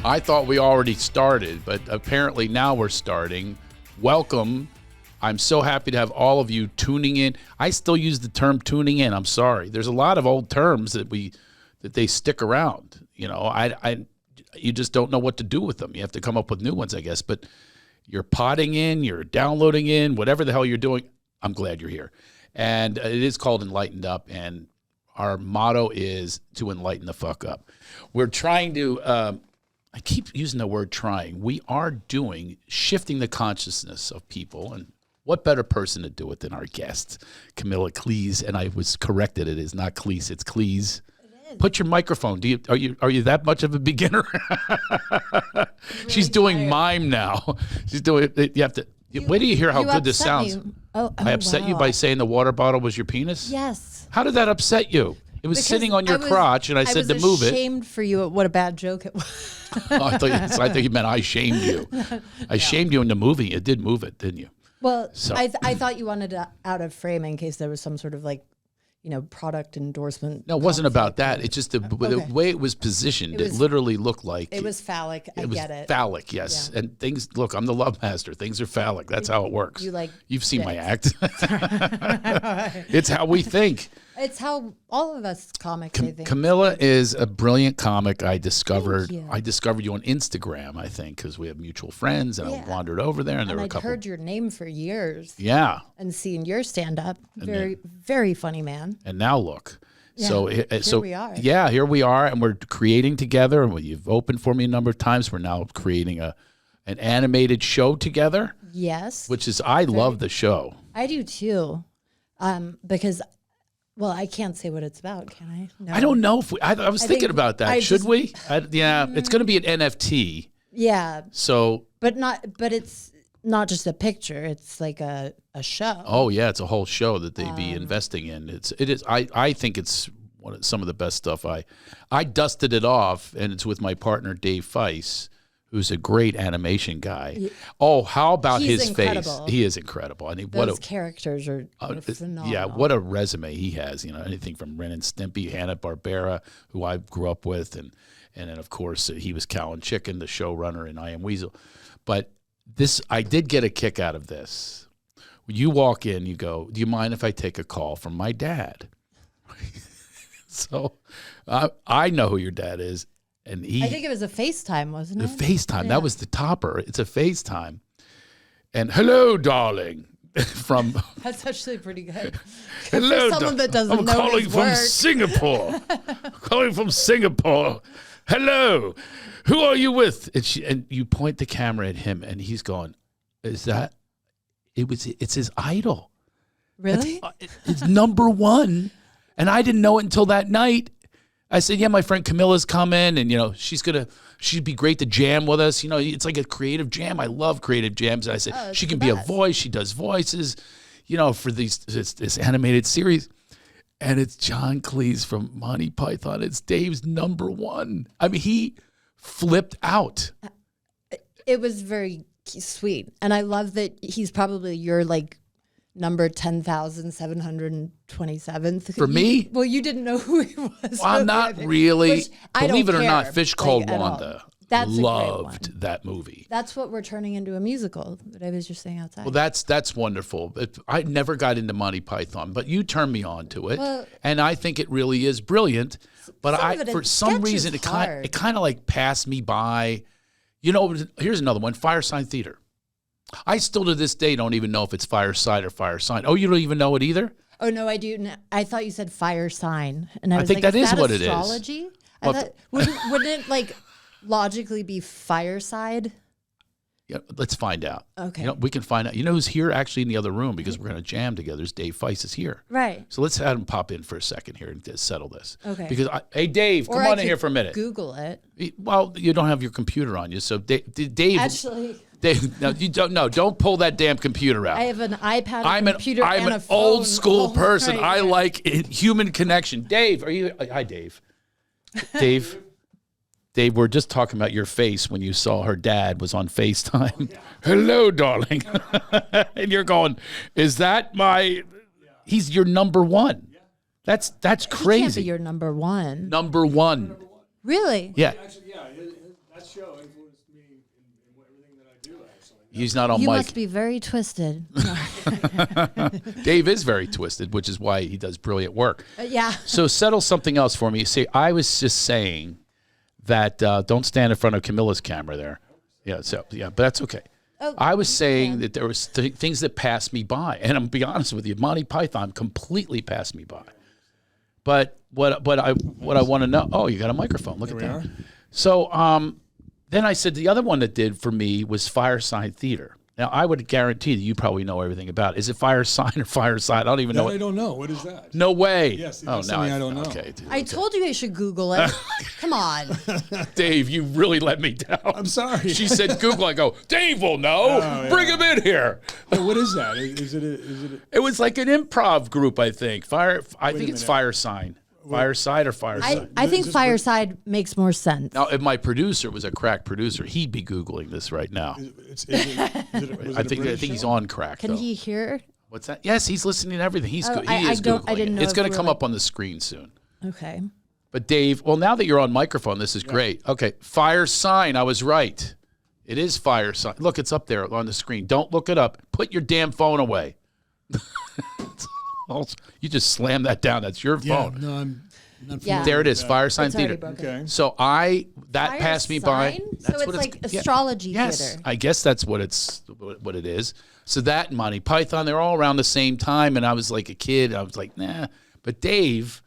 I thought we already started, but apparently now we're starting. Welcome. I'm so happy to have all of you tuning in. I still use the term tuning in. I'm sorry. There's a lot of old terms that they stick around. You know, you just don't know what to do with them. You have to come up with new ones, I guess. But you're potting in, you're downloading in, whatever the hell you're doing. I'm glad you're here. And it is called Enlightened Up, and our motto is to enlighten the fuck up. We're trying to, I keep using the word trying. We are shifting the consciousness of people, and what better person to do it than our guest, Camilla Cleese? And I was corrected. It is not Cleese, it's Cleese. Put your microphone. Are you that much of a beginner? Really She's doing tired. Mime now. She's doing. You have to. Wait till you hear how good this sounds. I upset you by saying the water bottle was your penis? Yes. How did that upset you? It was sitting on your crotch, and I said to move it. I was ashamed for you. What a bad joke it was. Oh, I thought you meant I shamed you. I shamed you into moving. It did move it, didn't you? Well, so. I thought you wanted it out of frame in case there was some sort of product endorsement. No, it wasn't about that. It's just the way it was positioned. It literally looked like it was phallic. I get it. Phallic, yes. Yeah. And things. Look, I'm the love master. Things are phallic. That's how it works. You've seen my act. It's how we think. It's how all of us comics. I think. Camilla is a brilliant comic. I discovered you on Instagram, I think, because we have mutual friends, and I wandered over there, and there were a couple. I'd heard your name for years. Yeah. And seen your stand-up, very funny man. And now look. Yeah, so here we are. Yeah, here we are, and we're creating together. And you've opened for me a number of times. We're now creating an animated show together. Yes. Which is I love the show. I do too, because. Well, I can't say what it's about, can I? No. I don't know if I was thinking about that. Should we? It's going to be an NFT. Yeah. So, but it's not just a picture. It's like a show. Oh yeah, it's a whole show that they'd be investing in. It is. I think it's some of the best stuff. I dusted it off, and it's with my partner Dave Feiss, who's a great animation guy. Oh, how about his face? He is incredible. I mean, those characters are phenomenal. Yeah, what a resume he has. Anything from Ren and Stimpy, Hanna-Barbera, who I grew up with, and then of course he was Cow and Chicken, the showrunner in I Am Weasel. But I did get a kick out of this. You walk in, you go, "Do you mind if I take a call from my dad?" So I know who your dad is. And I think it was a FaceTime, wasn't it? A FaceTime. Yeah. That was the topper. It's a FaceTime. And hello, darling. That's actually pretty good. Hello, for someone that doesn't I'm know calling his from work. Singapore. Calling from Singapore. Hello. Who are you with? And you point the camera at him, and he's going, "Is that?" It's his idol. Really? It's number one. And I didn't know it until that night. I said, "Yeah, my friend Camilla's coming, and she'd be great to jam with us. It's like a creative jam. I love creative jams." And I said, "She can be a voice. She does voices, for this animated series." And it's John Cleese from Monty Python. It's Dave's number one. I mean, he flipped out. It was very sweet, and I love that he's probably your number 10,727th. For me? Well, you didn't know who he was. Well, not really. Believe it or not, care, Fish Called Wanda. That's loved that movie. That's what we're turning into a musical that I was just saying outside. Well, that's wonderful. I never got into Monty Python, but you turned me on to it, and I think it really is brilliant. But for some reason, it kind of like passed me by. Here's another one: Fireside Theater. I still to this day don't even know if it's Fireside or Firesign. Oh, you don't even know it either? Oh, no, I do. I thought you said fire sign. And I was think that is what it is. Astrology? I thought, wouldn't it logically be fireside? Yeah, let's find out. Okay. We can find out. Who's here actually in the other room because we're going to jam together? Is Dave Feiss is here. Right. So let's have him pop in for a second here and settle this. Okay. Because, hey, Dave, come on in here for a minute. Google it. Well, you don't have your computer on you. So Dave. Actually. Dave, no, you don't. No, don't pull that damn computer out. I have an iPad, computer, I'm and an a phone. old school person. Right. I like human connection. Dave, are you? Hi, Dave. Dave. Dave, we're just talking about your face when you saw her dad was on FaceTime. Oh, yeah. Hello, darling. And you're going, is that my? He's your number one. Yeah. That's crazy. He can't be your number one. Number one. Really? Yeah. Actually, yeah. That's show influenced me in everything that I do, actually. He's not on You mic. must be very twisted. Dave is very twisted, which is why he does brilliant work. Yeah. So settle something else for me. See, I was just saying that don't stand in front of Camilla's camera there. Yeah, but that's okay. Oh, I was saying that there was things that passed me by, and I'm gonna be honest with you, Monty Python completely passed me by. But what I want to know? Oh, you got a microphone. Look at that. So then I said the other one that did for me was Fireside Theater. Now I would guarantee that you probably know everything about it. Is it Fireside or Fireside? I don't even know. I don't know. What is that? No way. Yes, that's something I don't know. Okay, dude, I told you I should Google it. Come on. Dave, you really let me down. I'm sorry. She said Google. I go, Dave will know. Oh, Bring him in here. Hey, what is that? Is it It was like an improv group, I think. I think it's minute. Fireside. Fireside or Fireside? I think Fireside makes more sense. Now, if my producer was a crack producer, he'd be Googling this right now. I think he's on crack. Can he hear? What's that? Yes, he's listening to everything. He's good. I didn't know It's if going we to were come like- up on the screen soon. Okay. But Dave, well, now that you're on microphone, this is great. Okay, Fire Sign. I was right. It is Fire Sign. Look, it's up there on the screen. Don't look it up. Put your damn phone away. You just slam that down. That's your phone. No, I'm not. Yeah. There it is. Fire Sign It's already Theater. broken. Okay. So that passed me by. Sign? That's So what it's like yeah. astrology Yes, theater. I guess that's what it is. So that and Monty Python, they're all around the same time, and I was like a kid. I was like, nah. But Dave,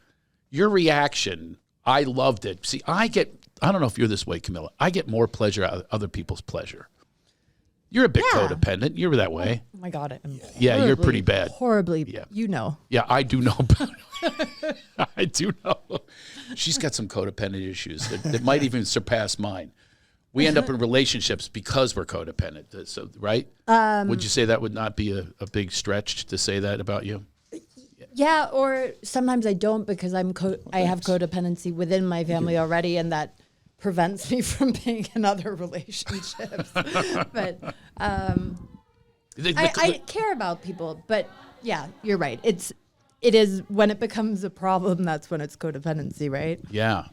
your reaction, I loved it. See, I don't know if you're this way, Camilla. I get more pleasure out of other people's pleasure. You're a bit codependent. You're that way. Oh my God. Yeah, you're pretty bad. Horribly. Yeah. You know. Yeah, I do know. I do know. She's got some codependent issues that might even surpass mine. We end up in relationships because we're codependent. So, right? Would you say that would not be a big stretch to say that about you? Yeah, or sometimes I don't because I have codependency within my family already, and that prevents me from being in other relationships. But I care about people. But yeah, you're right. It is when it becomes a problem, that's when it's codependency, right? Yeah.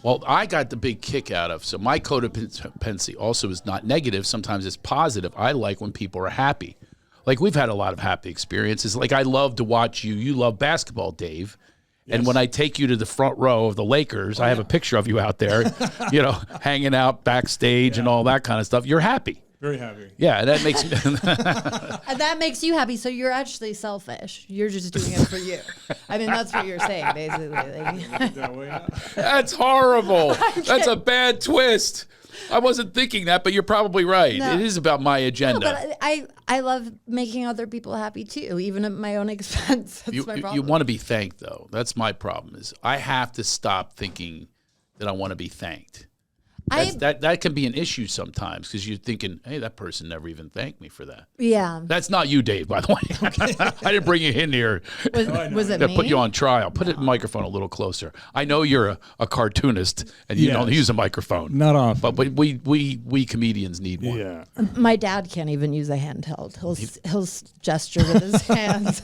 Well, I got the big kick out of, so my codependency also is not negative. Sometimes it's positive. I like when people are happy. Like we've had a lot of happy experiences. Like I love to watch you. You love basketball, Dave. Yes. And when I take you to the front row of the Lakers, I have a picture of you out there, hanging out backstage and all that kind of stuff. You're happy. Very happy. Yeah, and that makes me. And that makes you happy. So you're actually selfish. You're just doing it for you. I mean, that's what you're saying, basically. That's horrible. That's a bad twist. I wasn't thinking that, but you're probably right. No. It is about my agenda. No, but I love making other people happy too, even at my own expense. That's my problem. You want to be thanked, though. That's my problem. Is I have to stop thinking that I want to be thanked. That can be an issue sometimes because you're thinking, hey, that person never even thanked me for that. Yeah. That's not you, Dave, by the way. I didn't bring you in here Was it to me? put you on trial. Put the microphone a little closer. I know you're a cartoonist and you don't use a microphone. Not often. But we comedians need one. Yeah. My dad can't even use a handheld. He'll gesture with his hands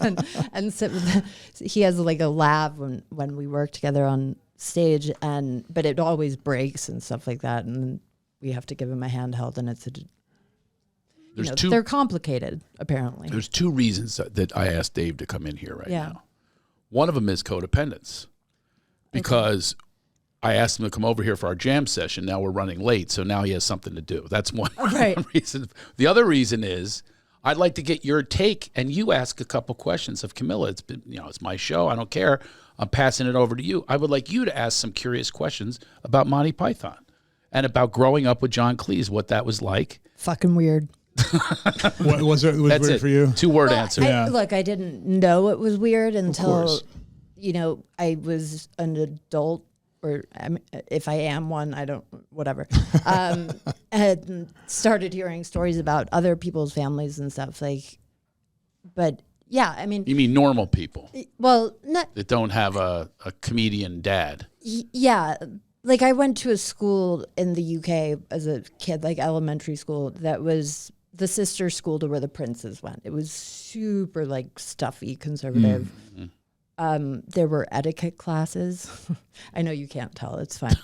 and sit with he has like a lav when we work together on stage, but it always breaks and stuff like that, and we have to give him a handheld, and they're complicated apparently. There's two reasons that I asked Dave to come in here right Yeah. now. One of them is codependence, because I asked him to come over here for our jam session. Now we're running late, so now he has something to do. That's one reason. The other reason is I'd like to get your take, and you ask a couple questions of Camilla. It's been, it's my show. I don't care. I'm passing it over to you. I would like you to ask some curious questions about Monty Python and about growing up with John Cleese, what that was like. Fucking weird. What was it? Was That's weird it. for you? 2-word answer. Look, I didn't know it was weird until course. I was an adult, or if I am one, I don't, whatever. And started hearing stories about other people's families and stuff but yeah, I mean. You mean normal people Well, not. that don't have a comedian dad? Yeah. Like I went to a school in the UK as a kid, like elementary school, that was the sister school to where the princes went. It was super like stuffy, conservative. there were etiquette classes. I know you can't tell. It's fine.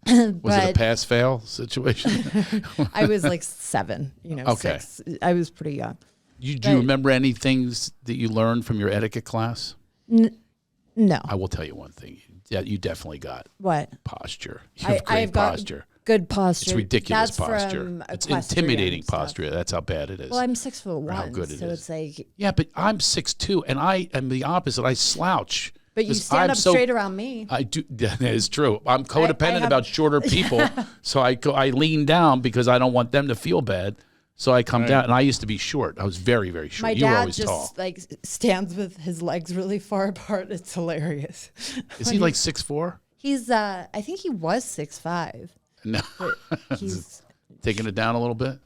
Was it a pass-fail situation? I was like 7, Okay. 6. I was pretty young. Do you remember any things that you learned from your etiquette class? No. I will tell you one thing. Yeah, you definitely got What? posture. You have great I've got posture. good posture. It's ridiculous That's posture. from It's equestrian intimidating stuff. posture. That's how bad it is. Well, I'm 6'1", how good it so is. it's like. Yeah, but I'm 6'2", and I am the opposite. I slouch. But you 'Cause stand I'm up straight around me. I do. That is true. I'm codependent have- about shorter people, so I lean down because I don't want them to feel bad. So I come down, and I used to be short. I was very, very short. My You were dad always just tall. like stands with his legs really far apart. It's hilarious. Is he like 6'4"? He's I think he was 6'5". No, But he's taking it down a little bit.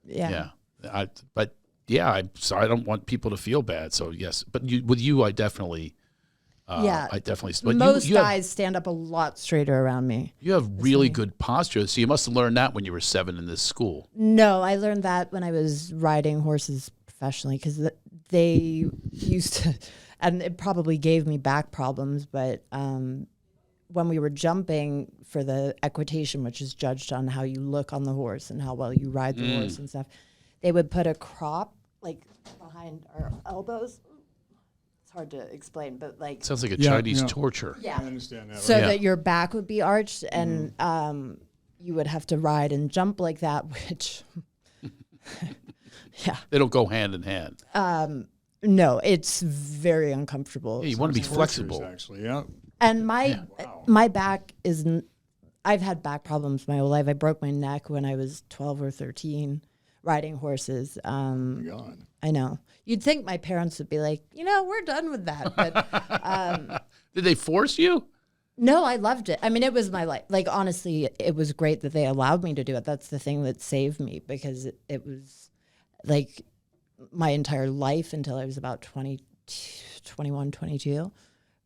yeah. But I'm sorry. I don't want people to feel bad. So yes, but with you, I definitely. Yeah. I definitely. But Most you have, guys stand up a lot straighter around me. you have really good posture. So you must have learned that when you were 7 in this school. No, I learned that when I was riding horses professionally because they used to, and it probably gave me back problems. But when we were jumping for the equitation, which is judged on how you look on the horse and how well you ride the horse and stuff, they would put a crop like behind our elbows. It's hard to explain, but like Sounds like a Yeah, Chinese yeah. torture. yeah. I understand that. So Yeah. that your back would be arched and you would have to ride and jump like that, which, yeah. They don't go hand in hand. No, it's very uncomfortable. Yeah, you want to be Tortures, flexible. actually. Yeah. And my back I've had back problems my whole life. I broke my neck when I was 12 or 13 riding horses. God. I know. You'd think my parents would be like, we're done with that. But Did they force you? no, I loved it. I mean, it was my life. Like, honestly, it was great that they allowed me to do it. That's the thing that saved me because it was like my entire life until I was about 21, 22.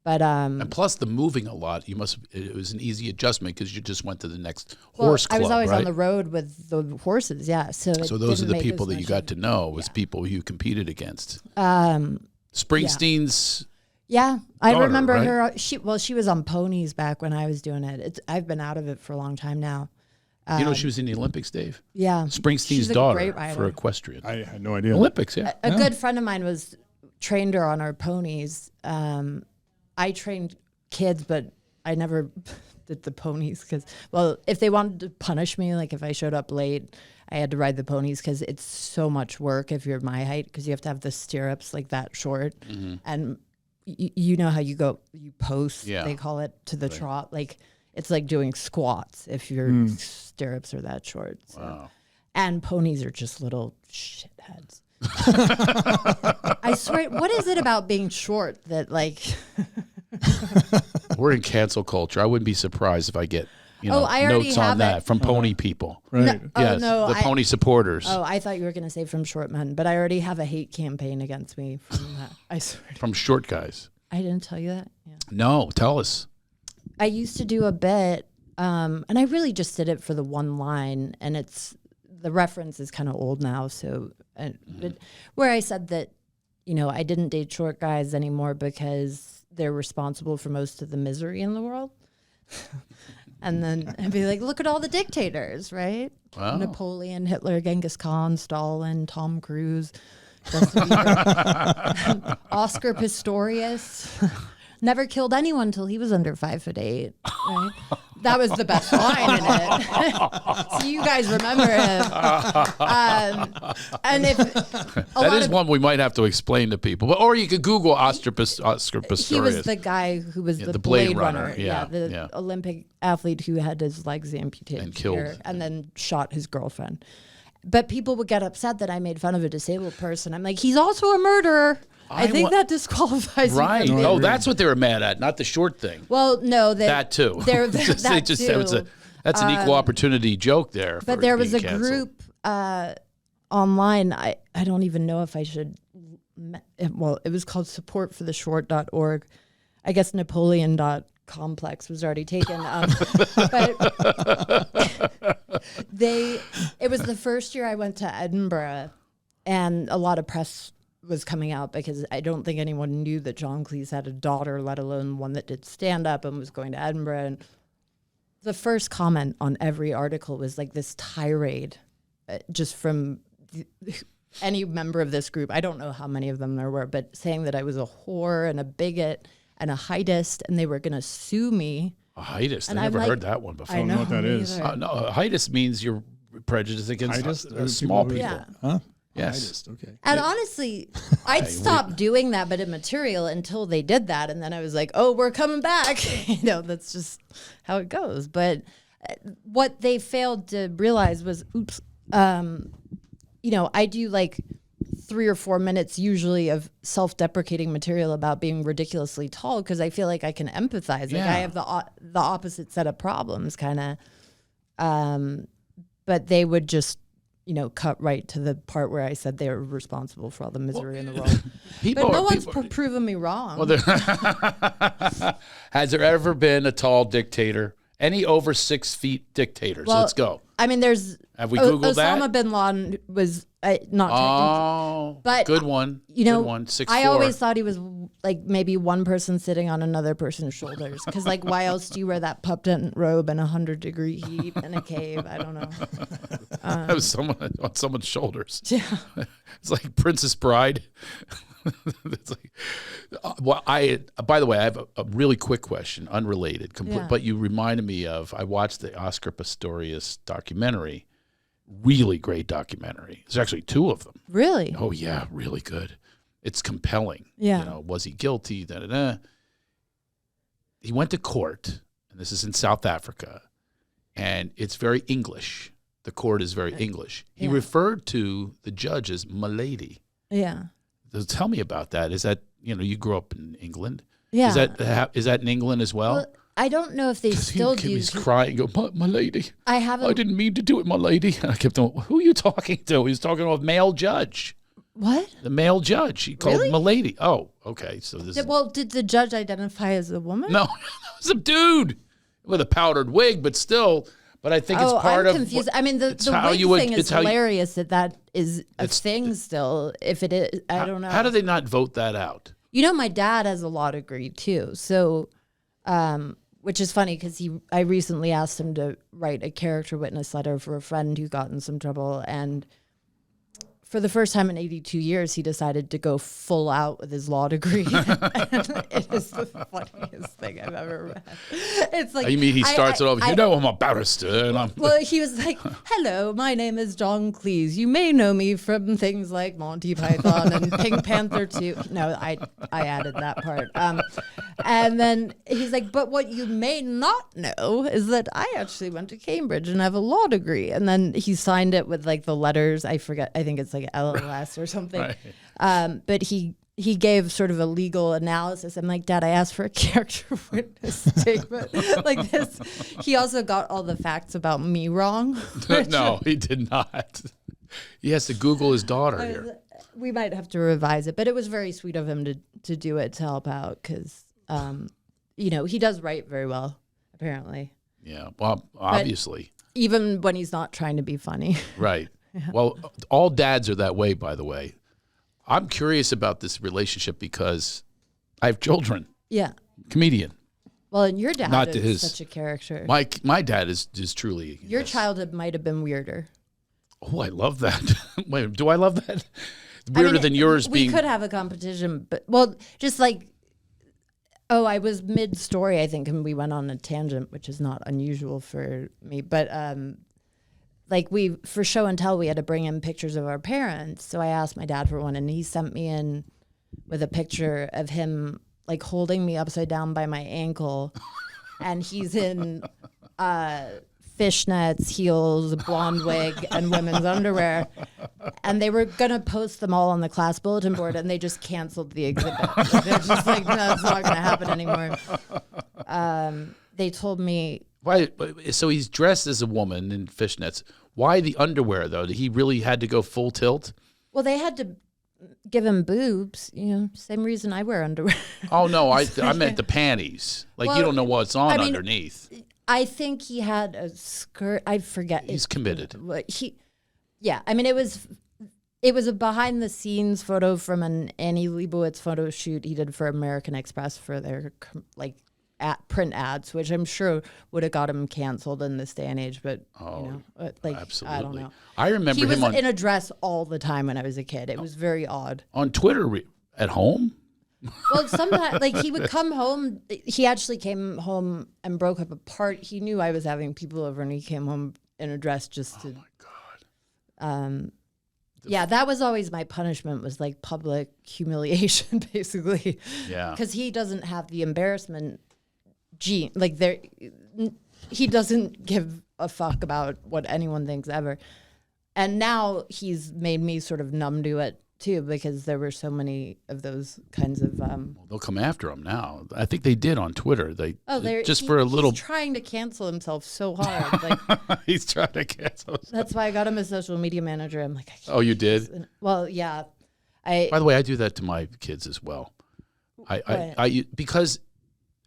But And plus the moving a lot, it was an easy adjustment because you just went to the next horse club, I was always right? on the road with the horses, yeah. So those are the people that you got to know was people you competed against. Springsteen's Yeah, I daughter, remember right? her. She was on ponies back when I was doing it. I've been out of it for a long time now. she was in the Olympics, Dave. Yeah, Springsteen's she's a daughter great rider. for equestrian. I had no idea. Olympics, yeah. A good friend of mine was trained her on our ponies. I trained kids, but I never did the ponies because, if they wanted to punish me, like if I showed up late, I had to ride the ponies because it's so much work if you're my height because you have to have the stirrups like that short. And you know how you post, they call it, to the trot. Like it's like doing squats if your stirrups are that short. So. Wow. And ponies are just little shitheads. I swear, what is it about being short that like... We're in cancel culture. I wouldn't be surprised if I get I already notes have on that it. from pony people. Right. Yes, no, the pony supporters Oh, I thought you were going to say from short men, but I already have a hate campaign against me from that. I swear. from short guys. I didn't tell you that? Yeah. No, tell us. I used to do a bit, and I really just did it for the one line, and the reference is kind of old now, so but where I said that, I didn't date short guys anymore because they're responsible for most of the misery in the world. And then I'd be like, look at all the dictators, right? Wow. Napoleon, Hitler, Genghis Khan, Stalin, Tom Cruise, Justin Bieber, Oscar Pistorius. Never killed anyone till he was under 5'8". Right? That was the best line in it. So you guys remember him. And if That is one we might have to explain to people. Or you could Google Oscar Pistorius. he was the guy who was the Blade Runner. The Olympic athlete who had his legs amputated And killed. here and then shot his girlfriend. But people would get upset that I made fun of a disabled person. I'm like, he's also a murderer. I think that disqualifies Right. you. Oh, that's what they were mad at, not the short thing. Well, no, That too. That's an equal opportunity joke there. But for there was being a canceled. group online. I don't even know if I should. It was called supportfortheshort.org. I guess Napoleon.complex was already taken. But it was the first year I went to Edinburgh, and a lot of press was coming out, because I don't think anyone knew that John Cleese had a daughter, let alone one that did stand up and was going to Edinburgh. And the first comment on every article was like this tirade, just from any member of this group. I don't know how many of them there were, but saying that I was a whore and a bigot and a heightist, and they were going to sue me. A heightist? And I I'm never like, heard that one before. I don't know what that is. No, a heightist means you're prejudiced against Heightist? small people. Yeah. Huh? Yes. Heightist, okay. And honestly, I'd stopped doing that bit of material until they did that. And then I was like, oh, we're coming back. That's just how it goes. But what they failed to realize was, I do like 3 or 4 minutes usually of self-deprecating material about being ridiculously tall, because I feel like I can empathize. Like I have the opposite set of problems, kind of. But they would just, cut right to the part where I said they were responsible for all the misery in the world. But no one's proven me wrong. Well, has there ever been a tall dictator? Any over 6 feet dictators? Well, Let's go. I mean, Have we Googled that? Osama bin Laden was not technically, but good one. Good one. 6'4". I always thought he was like maybe one person sitting on another person's shoulders, because like why else do you wear that pup-tent robe in 100-degree heat in a cave? I don't know. That was someone on someone's shoulders. Yeah. It's like Princess Bride. It's like, by the way, I have a really quick question, unrelated, but you reminded me of, I watched the Oscar Pistorius documentary, really great documentary. There's actually 2 of them. Really? Oh yeah, really good. It's compelling. Yeah. Was he guilty? He went to court, and this is in South Africa, and it's very English. The court is very English. He referred to the judge as "m'lady." Yeah. So tell me about that. Is that, you grew up in England? Yeah. Is that in England as well? Well, I don't know if they still do. He's crying, go, my lady. I didn't mean to do it, my lady. And I kept going, who are you talking to? He was talking to a male judge. What? The male judge. He called him a lady. Oh, okay. So this. Did the judge identify as a woman? No, it was a dude with a powdered wig, but still. But I think it's part I'm of. confused. I mean, the wig thing is hilarious. That is a thing still. If it is, I don't know. How do they not vote that out? My dad has a law degree too. So, which is funny because I recently asked him to write a character witness letter for a friend who got in some trouble, and for the first time in 82 years, he decided to go full out with his law degree. And it is the funniest thing I've ever read. It's like, you mean he starts it off, I'm a barrister. And well, he was like, hello, my name is John Cleese. You may know me from things like Monty Python and Pink Panther 2. No, I added that part. And then he's like, but what you may not know is that I actually went to Cambridge and have a law degree. And then he signed it with like the letters. I forget. I think it's like LLS or something. Right. But he gave sort of a legal analysis. I'm like, Dad, I asked for a character witness statement like this. He also got all the facts about me wrong. No, he did not. He has to Google his daughter here. We might have to revise it, but it was very sweet of him to do it, to help out, because, he does write very well, apparently. Yeah, well, obviously. But even when he's not trying to be funny. Right. Yeah. Well, all dads are that way, by the way. I'm curious about this relationship because I have children. Yeah. Comedian. Well, and your dad is such a character. My dad is truly. Your childhood might have been weirder. Oh, I love that. Wait, do I love that? Weirder than yours being. We could have a competition, but, well, just like, I was mid-story, I think, and we went on a tangent, which is not unusual for me. But, for show and tell, we had to bring in pictures of our parents. So I asked my dad for one, and he sent me in with a picture of him, like, holding me upside down by my ankle. And he's in fishnets, heels, blonde wig, and women's underwear. And they were going to post them all on the class bulletin board, and they just canceled the exhibit. They're just like, no, it's not going to happen anymore. They told me... Why? So he's dressed as a woman in fishnets. Why the underwear, though? Did he really had to go full tilt? Well, they had to give him boobs. Same reason I wear underwear. Oh, no, I meant the panties. Like, you don't know what's on underneath. I think he had a skirt. I forget. He's committed. Yeah. I mean, it was It was a behind the scenes photo from an Annie Leibovitz photo shoot he did for American Express for their print ads, which I'm sure would have got him canceled in this day and age. But absolutely. I don't know. I remember he was him in a dress all the time when I was a kid. It was very odd. on Twitter at home. Well, sometimes he would come home. He actually came home and broke up a party. He knew I was having people over, and he came home in a dress just to. Oh my God. Yeah, that was always my punishment, was like public humiliation, basically. Yeah. Because he doesn't have the embarrassment gene. He doesn't give a fuck about what anyone thinks ever. And now he's made me sort of numb to it too, because there were so many of those kinds of. They'll come after him now. I think they did on Twitter. He's He's trying to cancel himself so hard. Like he's trying to cancel himself. that's why I got him a social media manager. I'm like, I can't Oh, you did? Well, yeah. By the way, I do that to my kids as well. Because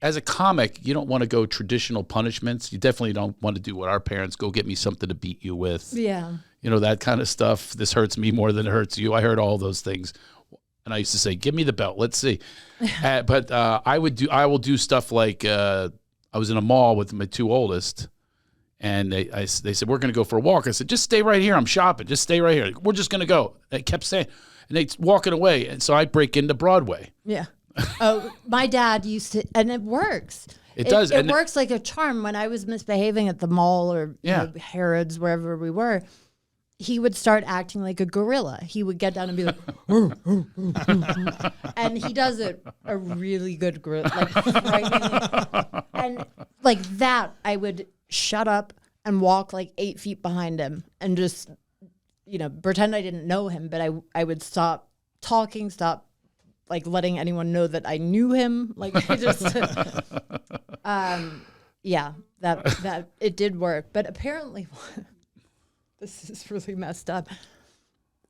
as a comic, you don't want to go traditional punishments. You definitely don't want to do what our parents, go get me something to beat you with. Yeah. You know, that kind of stuff. This hurts me more than it hurts you. I heard all those things. And I used to say, give me the belt. Let's see. But I will do stuff like I was in a mall with my two oldest, and they said, we're going to go for a walk. I said, just stay right here. I'm shopping. Just stay right here. We're just going to go. They kept saying, and they walking away. And so I break into Broadway. Yeah. Oh, my dad used to, and it works. It does. It works like a charm. When I was misbehaving at the mall or Harrods, wherever we were, he would start acting like a gorilla. He would get down and be like, and he does a really good gorilla, like frighteningly. And like that, I would shut up and walk like 8 feet behind him and just, pretend I didn't know him, but I would stop talking, stop like letting anyone know that I knew him. Like I just, that it did work. But apparently, this is really messed up.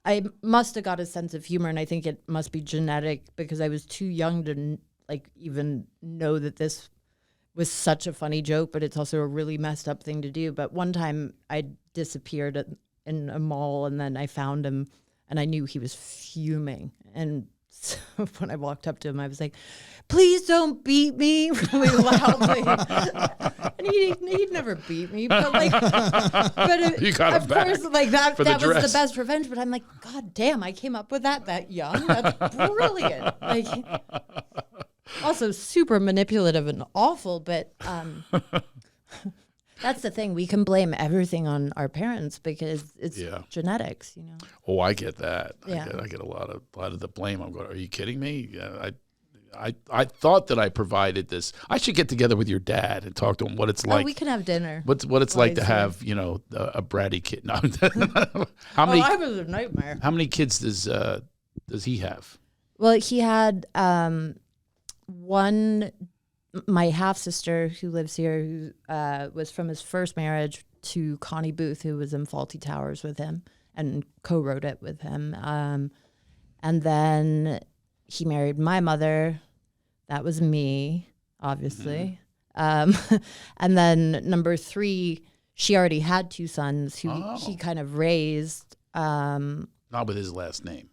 I must have got a sense of humor, and I think it must be genetic, because I was too young to like even know that this was such a funny joke, but it's also a really messed up thing to do. But one time I disappeared in a mall, and then I found him, and I knew he was fuming. And so when I walked up to him, I was like, please don't beat me, really loudly. And he'd never beat me, but like, you got him of back course, like that was dress. the best revenge. But I'm like, God damn, I came up with that young. That's brilliant. Like, also super manipulative and awful, but that's the thing. We can blame everything on our parents because it's genetics, Oh, I get that. Yeah. I get a lot of the blame. I'm going, are you kidding me? I thought that I provided this. I should get together with your dad and talk to him what it's like. We can have dinner. What it's like to have, a bratty kid. No. How many? I was a nightmare. How many kids does he have? Well, he had one. My half sister who lives here, who was from his first marriage to Connie Booth, who was in Fawlty Towers with him and co-wrote it with him. And then he married my mother. That was me, obviously. Mm-hmm. And then number 3, she already had 2 sons who he kind of raised. Not with his last name.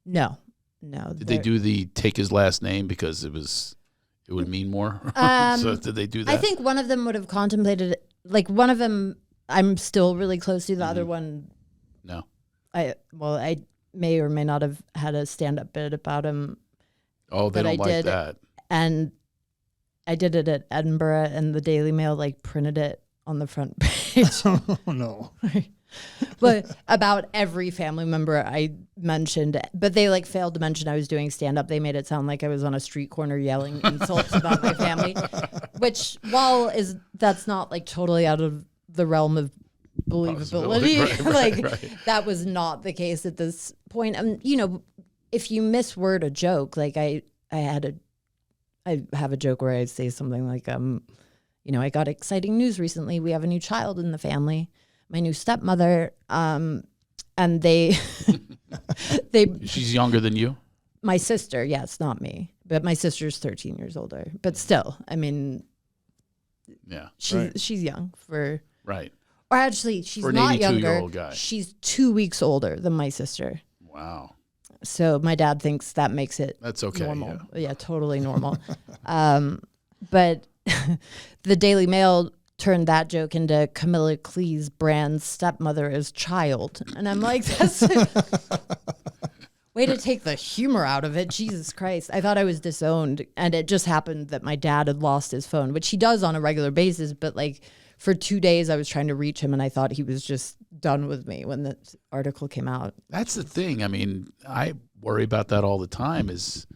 No. Did they do take his last name because it would mean more? So did they do that? I think one of them would have contemplated it. Like one of them I'm still really close to. The other one, no. I may or may not have had a stand-up bit about him. Oh, they don't like that. And I did it at Edinburgh, and the Daily Mail printed it on the front page. Oh, no. But about every family member I mentioned, but they failed to mention I was doing stand-up. They made it sound like I was on a street corner yelling insults about my family, which that's not totally out of the realm of believability. Right. That was not the case at this point. If you misword a joke, I have a joke where I say something like, I got exciting news recently. We have a new child in the family. My new stepmother, and they She's younger than you? My sister, yes, not me. But my sister's 13 years older. But still, yeah. She's young Right. Or actually, she's for an not 82-year-old younger. guy. She's 2 weeks older than my sister. Wow. So my dad thinks that makes it That's okay. normal. Yeah, totally normal. But the Daily Mail turned that joke into Camilla Cleese brand's stepmother as child. And I'm like, that's way to take the humor out of it. Jesus Christ. I thought I was disowned. And it just happened that my dad had lost his phone, which he does on a regular basis. But like for 2 days, I was trying to reach him and I thought he was just done with me when the article came out. That's the thing. I mean, I worry about that all the time is,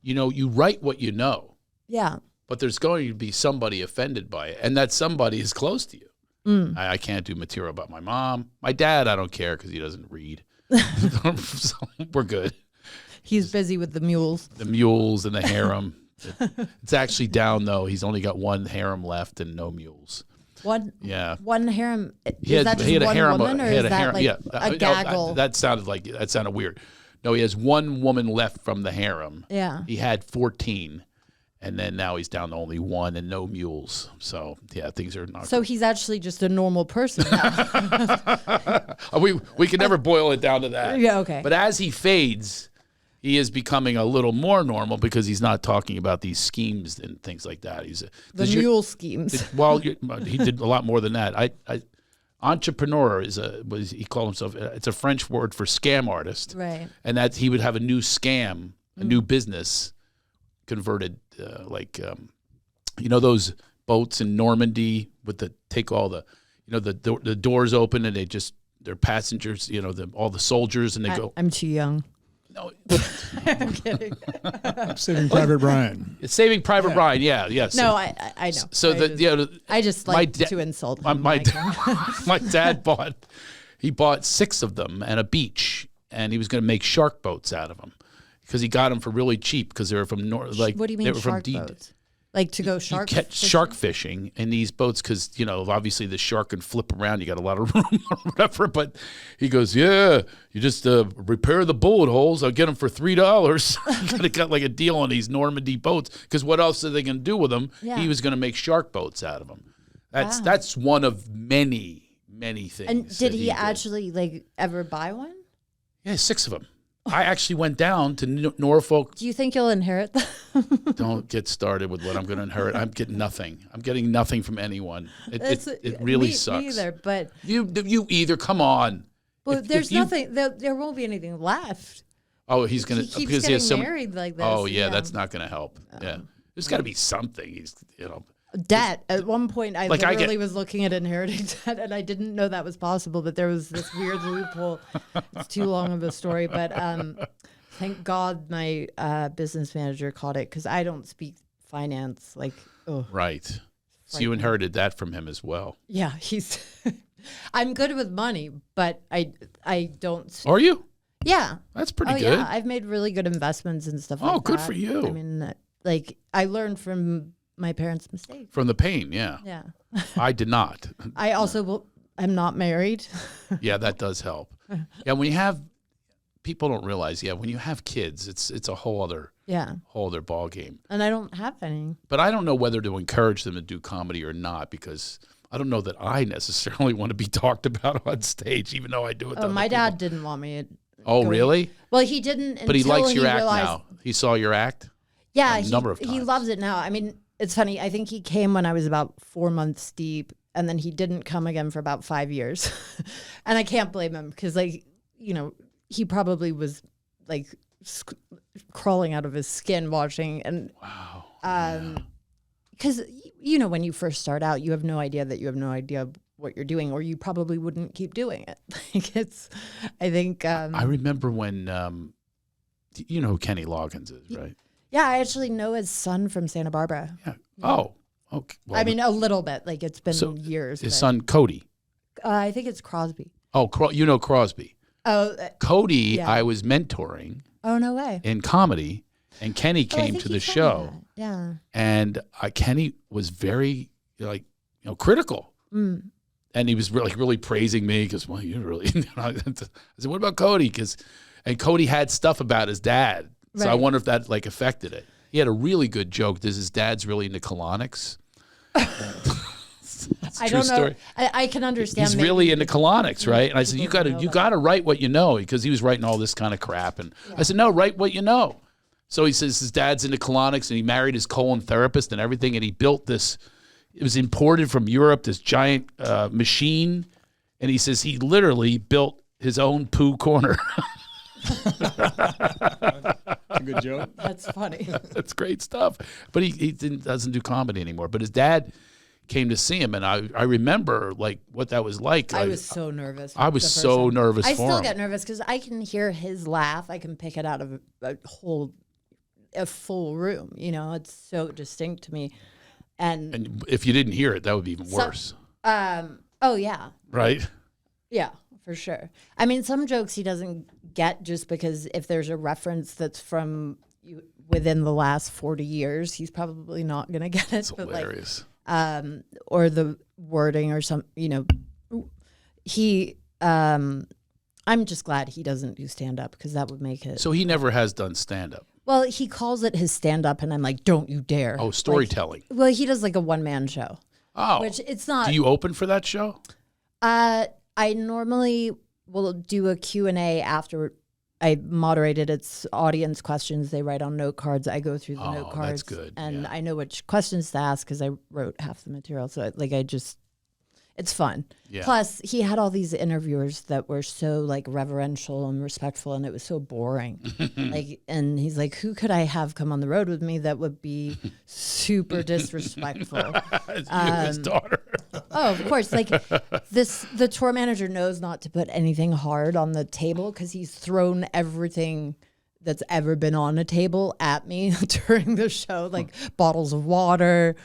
you write what you know. Yeah. But there's going to be somebody offended by it, and that somebody is close to you. I can't do material about my mom. My dad, I don't care because he doesn't read. So we're good. He's busy with the mules. The mules and the harem. It's actually down, though. He's only got one harem left and no mules. One harem. He had a harem. Woman, or is that like a gaggle? That sounded weird. No, he has one woman left from the harem. Yeah. He had 14. And then now he's down to only one and no mules. So, yeah, things are not So good. he's actually just a normal person now. We can never boil it down to that. Yeah, okay. But as he fades, he is becoming a little more normal because he's not talking about these schemes and things like that. The mule schemes. Well, he did a lot more than that. Entrepreneur he called himself. It's a French word for scam artist. Right. And that he would have a new scam, a new business converted, those boats in Normandy take all the, the doors open and they're passengers, all the soldiers and they go. I'm too young. No, I'm kidding. Saving Private Ryan. It's Saving Private Ryan. Yeah, yes. No, I know. So I just like to insult him. My dad bought 6 of them and a beach, and he was going to make shark boats out of them. Because he got them for really cheap because they were from North. Like, what do you mean shark boats? Like to go shark fishing? fishing? Shark fishing in these boats because, obviously the shark can flip around. You got a lot of room or whatever. But he goes, yeah, you just repair the bullet holes. I'll get them for $3. He got like a deal on these Normandy boats because what else are they going to do with them? Yeah. He was going to make shark boats out of them. That's one of many, many things. And did he actually ever buy one? Yeah, 6 of them. I actually went down to Norfolk. Do you think you'll inherit them? Don't get started with what I'm going to inherit. I'm getting nothing. I'm getting nothing from anyone. It really sucks. Me either, but you either. Come on. Well, there's nothing. There won't be anything left. Oh, he's going to He keeps because he has getting married like this. Oh yeah, that's not going to help. Yeah, there's got to be something. He's debt. At one point, I literally was looking at inheriting debt, and I didn't know that was possible. But there was this weird loophole. It's too long of a story, but thank God my business manager caught it because I don't speak finance. Right. So you inherited that from him as well. Yeah, he's. I'm good with money, but I don't. Are you? Yeah, that's pretty good. Yeah, I've made really good investments and stuff. Oh, good for you. I mean, I learned from my parents' mistakes. From the pain, yeah. Yeah. I did not. I also am not married. Yeah, that does help. Yeah, when you have people don't realize. Yeah, when you have kids, it's a whole other ball game. And I don't have any. But I don't know whether to encourage them to do comedy or not because I don't know that I necessarily want to be talked about on stage, even though I do it. My dad didn't want me. Oh, really? Well, he didn't. But he likes your act now. He saw your act. Yeah, a number of times. He loves it now. I mean, it's funny. I think he came when I was about 4 months deep, and then he didn't come again for about 5 years. And I can't blame him because, he probably was crawling out of his skin watching. And wow. Because when you first start out, you have no idea that you have no idea what you're doing, or you probably wouldn't keep doing it. I think. I remember when, you know who Kenny Loggins is, right? Yeah, I actually know his son from Santa Barbara. Yeah. Oh, okay. Well, I mean, a little bit. It's been years. His son, Cody. I think it's Crosby. Oh, you know Crosby. Oh. Cody, yeah. I was mentoring. Oh, no way. In comedy, and Kenny came to the show. Yeah. And Kenny was very, critical. Mm. And he was really praising me because, well, you're really. I said, what about Cody? And Cody had stuff about his dad. So I wonder if that affected it. He had a really good joke. His dad's really into colonics. I True don't know. story. I can understand. He's maybe really into people- colonics, right? And I said, people you got to know you that. got to write what you know, because he was writing all this kind of crap. And I said, no, write what you know. So he says his dad's into colonics, and he married his colon therapist and everything, and he built this. It was imported from Europe, this giant machine, and he says he literally built his own poo corner. A good joke. That's funny. That's great stuff. But he doesn't do comedy anymore. But his dad came to see him, and I remember like what that was like. I was so nervous. I was the first so time. nervous I for still him. get nervous because I can hear his laugh. I can pick it out of a full room. You know, it's so distinct to me. And if you didn't hear it, that would be even worse. Oh yeah, Right? yeah, for sure. I mean, some jokes he doesn't get just because if there's a reference that's from within the last 40 years, he's probably not gonna get it. It's hilarious. Or the wording or some, you know, he. I'm just glad he doesn't do stand up because that would make it. So he never has done stand-up. Well, he calls it his stand up, and I'm like, don't you dare. Oh, storytelling. Well, he does like a one man show. Oh. Which it's not. Do you open for that show? I normally will do a Q&A after I moderated. It's audience questions. They write on note cards. I go through the note cards. That's good. And yeah. I know which questions to ask because I wrote half the material. So it's fun. Yeah. Plus, he had all these interviewers that were so like reverential and respectful, and it was so boring. And he's like, "Who could I have come on the road with me that would be super disrespectful?" His daughter. Oh, of course. Like the tour manager knows not to put anything hard on the table because he's thrown everything that's ever been on a table at me during the show, like bottles of water.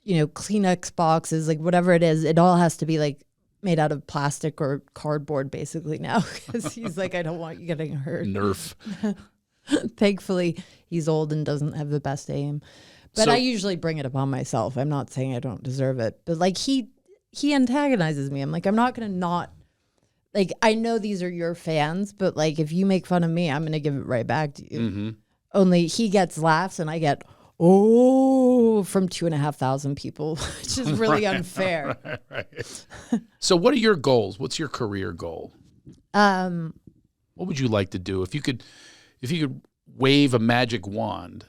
Kleenex boxes, like whatever it is, it all has to be like made out of plastic or cardboard basically now because he's like, I don't want you getting hurt. Nerf. Thankfully, he's old and doesn't have the best aim. But So- I usually bring it upon myself. I'm not saying I don't deserve it. But like he antagonizes me. I'm like, I'm not going to not. Like, I know these are your fans, but like if you make fun of me, I'm going to give it right back to you. Mm-hmm. Only he gets laughs and I get, oh, from 2,500 people, which is really unfair. Right. So what are your goals? What's your career goal? What would you like to do if you could wave a magic wand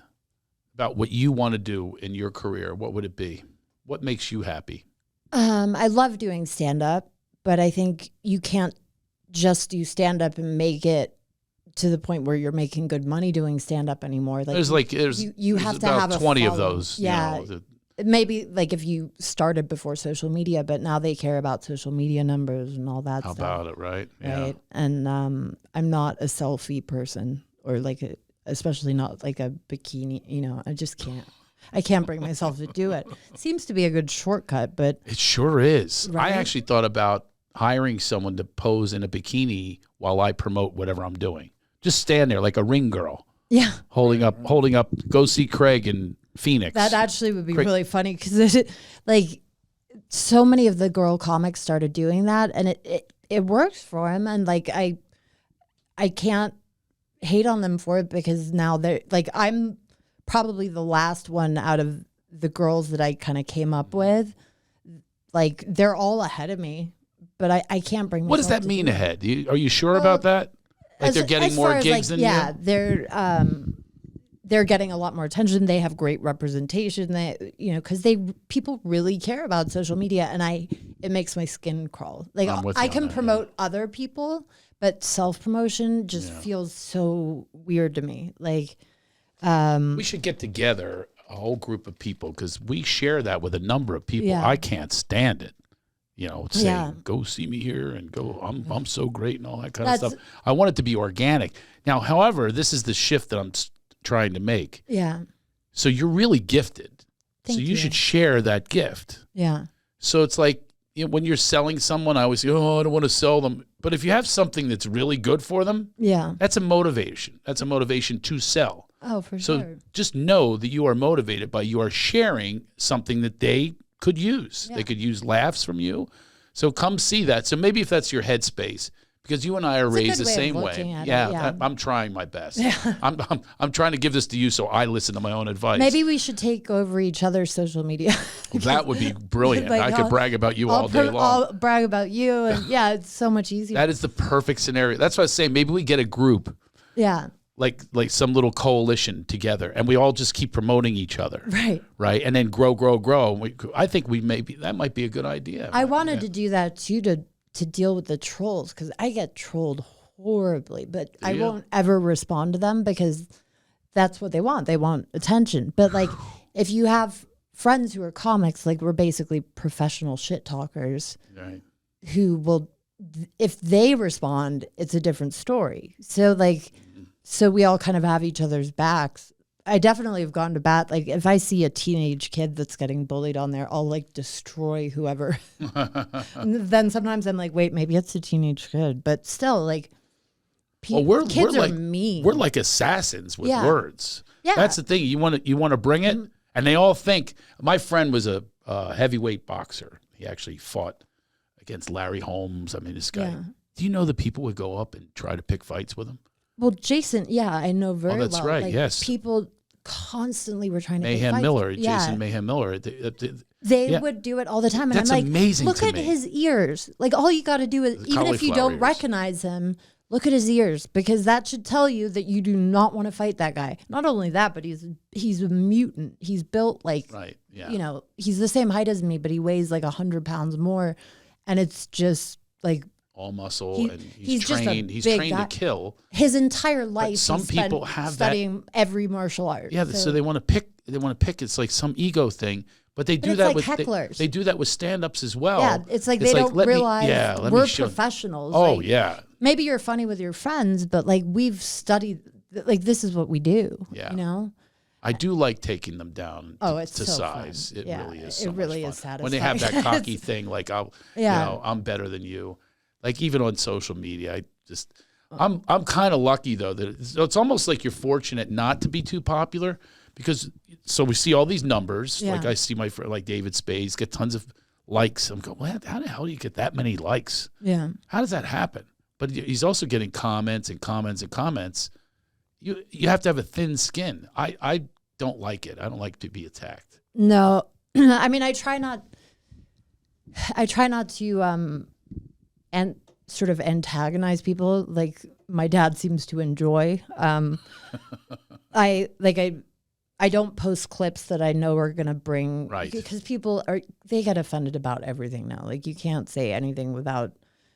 about what you want to do in your career? What would it be? What makes you happy? I love doing stand-up, but I think you can't just do stand-up and make it to the point where you're making good money doing stand-up anymore. Like there's you have to about have a 20 of following. those. Yeah. Maybe like if you started before social media, but now they care about social media numbers and all that How stuff. about it, right? Yeah. Right. And I'm not a selfie person or especially not like a bikini, I just can't. I can't bring myself to do it. Seems to be a good shortcut, but It sure is. Right? I actually thought about hiring someone to pose in a bikini while I promote whatever I'm doing. Just stand there like a ring girl, yeah, holding up, go see Craig in Phoenix. that actually would be Craig- really funny because like so many of the girl comics started doing that and it works for them. And like, I can't hate on them for it because now they're like, I'm probably the last one out of the girls that I kind of came up with. Like they're all ahead of me, but I can't bring myself What does that to mean do it. ahead? Are you sure about that? Like they're getting as more far as, gigs than yeah, you? they're getting a lot more attention. They have great representation. They, because people really care about social media, and it makes my skin crawl. Like I'm with you I on can that, promote other people, but self promotion just feels so weird to me. Like, We should get together, a whole group of people, because we share that with a number of people. Yeah. I can't stand it. Saying, Yeah. go see me here and go, I'm so great and all that kind of That's- stuff. I want it to be organic. Now, however, this is the shift that I'm trying to make. yeah, So you're really gifted. Thank so you you. should share that gift. yeah, So it's like, when you're selling someone, I always say, I don't want to sell them. But if you have something that's really good for them, yeah. that's a motivation. That's a motivation to sell. Oh, for So sure. just know that you are motivated by you are sharing something that they could use. Yeah. They could use laughs from you. So come see that. So maybe if that's your headspace, because you and I are It's a raised good the way of same looking way. at it, Yeah, yeah. I'm trying my best. I'm trying to give this to you so I listen to my own advice. Maybe we should take over each other's social media. That would be brilliant. Like, I could brag about you all day long. I'll brag about you, and yeah, it's so much easier. That is the perfect scenario. That's what I was saying. Maybe we get a group, Yeah. like some little coalition together, and we all just keep promoting each other. Right. And then grow. I think that might be a good idea. I wanted to do that too, to deal with the trolls, because I get trolled horribly, but I won't ever respond to them because that's what they want. They want attention. But like, if you have friends who are comics, like we're basically professional shit talkers, Right. who will, if they respond, it's a different story. So like, so we all kind of have each other's backs. I definitely have gone to bat. Like if I see a teenage kid that's getting bullied on there, I'll like destroy whoever. And then sometimes I'm like, wait, maybe it's a teenage kid, but still like, kids are mean. We're like assassins with words. Yeah. That's the thing. You want to bring it, and they all think. My friend was a heavyweight boxer. He actually fought against Larry Holmes. I mean, this guy. Yeah. Do you know that people would go up and try to pick fights with him? Well, Jason, yeah, I know very well. That's right. Like, yes. people constantly were trying to Mayhem pick Miller, fights. Jason Yeah. Mayhem Miller. They would do it all the time. And That's I'm like, amazing look to at me. his ears. Like all you got to do is, even if you cauliflower don't ears. recognize him, look at his ears, because that should tell you that you do not want to fight that guy. Not only that, but he's a mutant. He's built like, Right. Yeah. you know, he's the same height as me, but he weighs like 100 pounds more. And it's just like, all muscle, and he's just a trained. He's big trained guy. to kill. his entire life, some he spent people have studying every martial art. Yeah, so they want to pick. They want to pick. It's like some ego thing, but they do it's that like with hecklers. They do that with stand-ups as well. Yeah, it's like they don't let me- realize let we're me show- professionals. Oh Like, yeah, maybe you're funny with your friends, but like we've studied, like this is what we do. Yeah. You know? I do like taking them down. It's to so size. fun. It Yeah, really is. it So really much is fun. When they have that satisfying. cocky thing, like Yeah. I'm better than you. Like even on social media, I'm kind of lucky though that it's almost like you're fortunate not to be too popular, because so we see all these numbers. Yeah. Like I see my friend like David Spades get tons of likes. I'm going, well, how the hell do you get that many likes? Yeah. How does that happen? But he's also getting comments and comments and comments. You have to have a thin skin. I don't like it. I don't like to be attacked. No, I mean, I try not to, and sort of antagonize people like my dad seems to enjoy. I don't post clips that I know are going to bring, Right. because they get offended about everything now. Like you can't say anything without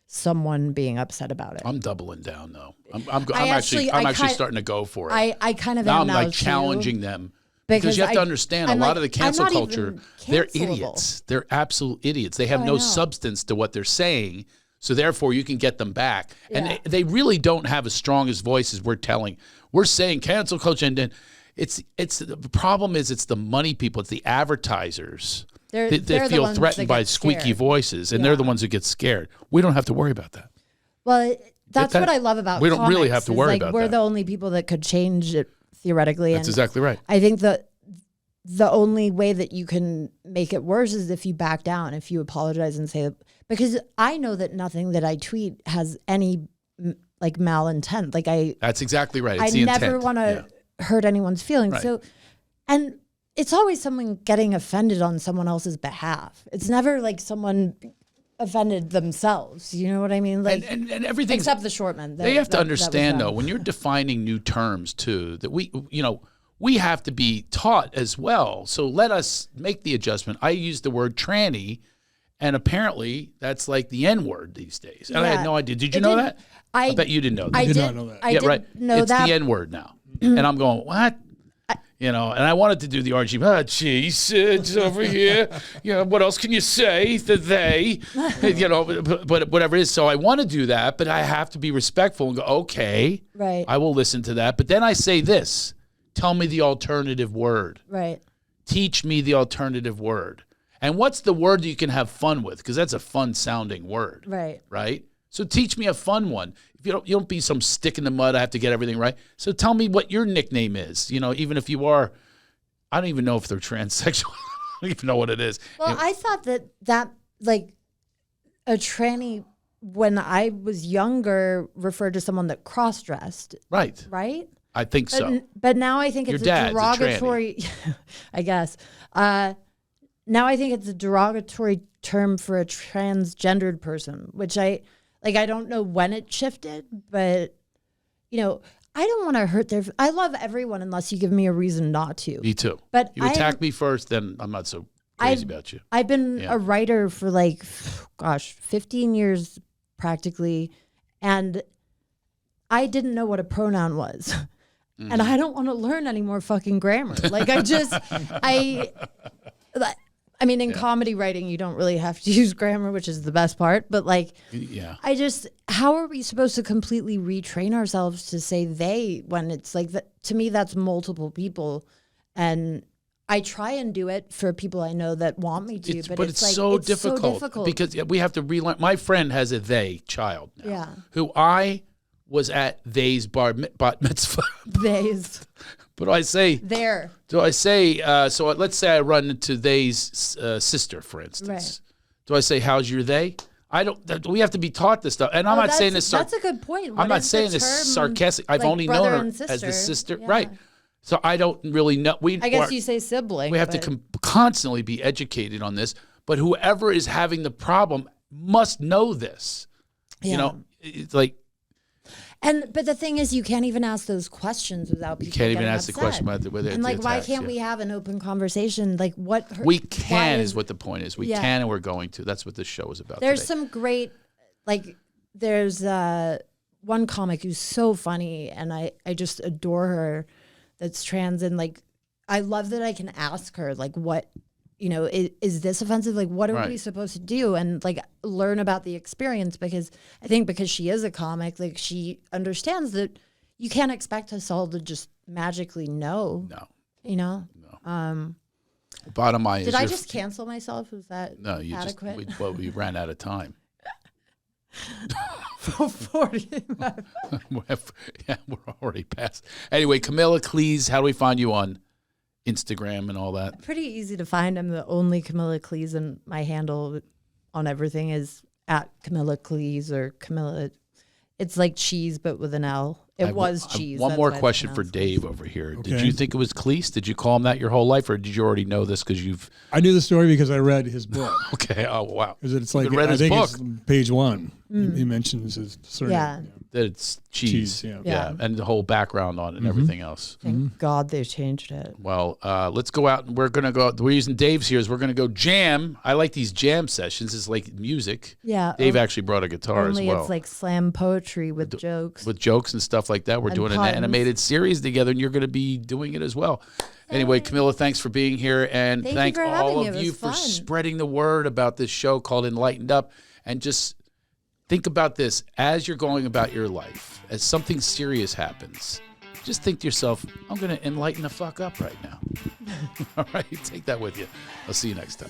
someone being upset about it. I'm doubling down though. I'm I actually starting to go for it. I kind of now am I'm now like too, challenging them. Because you have to understand, I'm a lot like, of the I'm cancel not culture, even they're cancelable. idiots. They're absolute idiots. They have I no know. substance to what they're saying. So therefore, you can get them back. Yeah. And they really don't have as strong as voices we're saying cancel culture. And then the problem is it's the money people. It's the advertisers. They're They the feel ones threatened that by get squeaky scared. voices. And they're the ones who get scared. We don't have to worry about that. Well, that's that- what I love about we don't really comics, have to is, worry like, about we're that. the only people that could change it theoretically. That's and exactly right. I think that the only way that you can make it worse is if you back down, if you apologize and say, because I know that nothing that I tweet has any like malintent. Like That's exactly right. I It's the never intent. want to hurt anyone's feelings. Right. So, and it's always someone getting offended on someone else's behalf. It's never like someone offended themselves. You know what I mean? Like, And everything. except the short men. They have to understand, though, when you're defining new terms, too, that we have to be taught as well. So let us make the adjustment. I use the word tranny, and apparently that's like the N word these days. And I had Yeah. no idea. Did you It know didn't- that? I bet you didn't know that. I did did not know that. I yeah, did right. know it's that. the N word now. And I'm going, what? And I wanted to do the orange. Geez, it's over here. What else can you say? They, but whatever it is. So I want to do that, but I have to be respectful and go, okay, Right. I will listen to that. But then I say this, tell me the alternative word. Right. Teach me the alternative word. And what's the word that you can have fun with? Because that's a fun sounding word. Right. Right? So teach me a fun one. If you don't be some stick in the mud, I have to get everything right. So tell me what your nickname is. Even if you are, I don't even know if they're transsexual. I don't even know what it is. Well, I thought that like a tranny when I was younger, referred to someone that cross-dressed, Right. right? I think so. But now I think Your it's dad's a derogatory, I guess. Now I think it's a derogatory term for a transgendered person, which I don't know when it shifted, but, you know, I don't want to hurt I love everyone unless you give me a reason not to. Me too. But you attack me first, then I'm not so crazy about you. I've been a writer for 15 years practically, and I didn't know what a pronoun was. And I don't want to learn any more fucking grammar. I mean, in comedy writing, you don't really have to use grammar, which is the best part. But how are we supposed to completely retrain ourselves to say they when it's like that? To me, that's multiple people. And I try and do it for people I know that want me to, but it's so difficult because we have to relearn. My friend has a they child now, who I was at they's bat mitzvah. They's. But I say there. Do I say so? Let's say I run into they's sister, for instance. Right. Do I say how's your they? I don't. We have to be taught this stuff, and I'm not saying this. That's a good point. I'm not saying this sarcastic. I've only known her as the sister, right? So I don't really know. I guess you say sibling. We have to constantly be educated on this. But whoever is having the problem must know this. Yeah. You know, it's like. But the thing is, you can't even ask those questions without people. You can't even ask the question whether and why can't we have an open conversation? Like what we can is what the point is. We can, and we're going to. That's what this show is about. There's today. Some great, there's one comic who's so funny, and I just adore her. That's trans, and I love that I can ask her what. You know, is this offensive? What are we supposed to do? And learn about the experience, because I think because she is a comic, she understands that you can't expect us all to just magically know. No. You know? No. Bottom line is. Did I just cancel myself? Was that adequate? We ran out of time. 45. Yeah, we're already past. Anyway, Camilla Cleese, how do we find you on Instagram and all that? Pretty easy to find. I'm the only Camilla Cleese, and my handle on everything is at Camilla Cleese or Camilla. It's like cheese, but with an L. It was cheese. One more question for Dave over here. Okay. Did you think it was Cleese? Did you call him that your whole life, or did you already know this because you've? I knew the story because I read his book. Okay. Oh wow. Because it's I think it's page 1. He mentions his surname. Yeah. That it's cheese. Yeah. And the whole background on it and everything else. Thank God they changed it. Well, let's go out, and we're using Dave's here. We're gonna go jam. I like these jam sessions. It's like music. Yeah. Dave actually brought a guitar as well. Only it's like slam poetry with jokes. With jokes and stuff like that. We're doing an animated series together, and you're gonna be doing it as well. Anyway, Camilla, thanks for being here, and thank all of you for spreading the word about this show called Enlightened Up. And just think about this as you're going about your life. As something serious happens, just think to yourself, I'm going to enlighten the fuck up right now. All right, take that with you. I'll see you next time.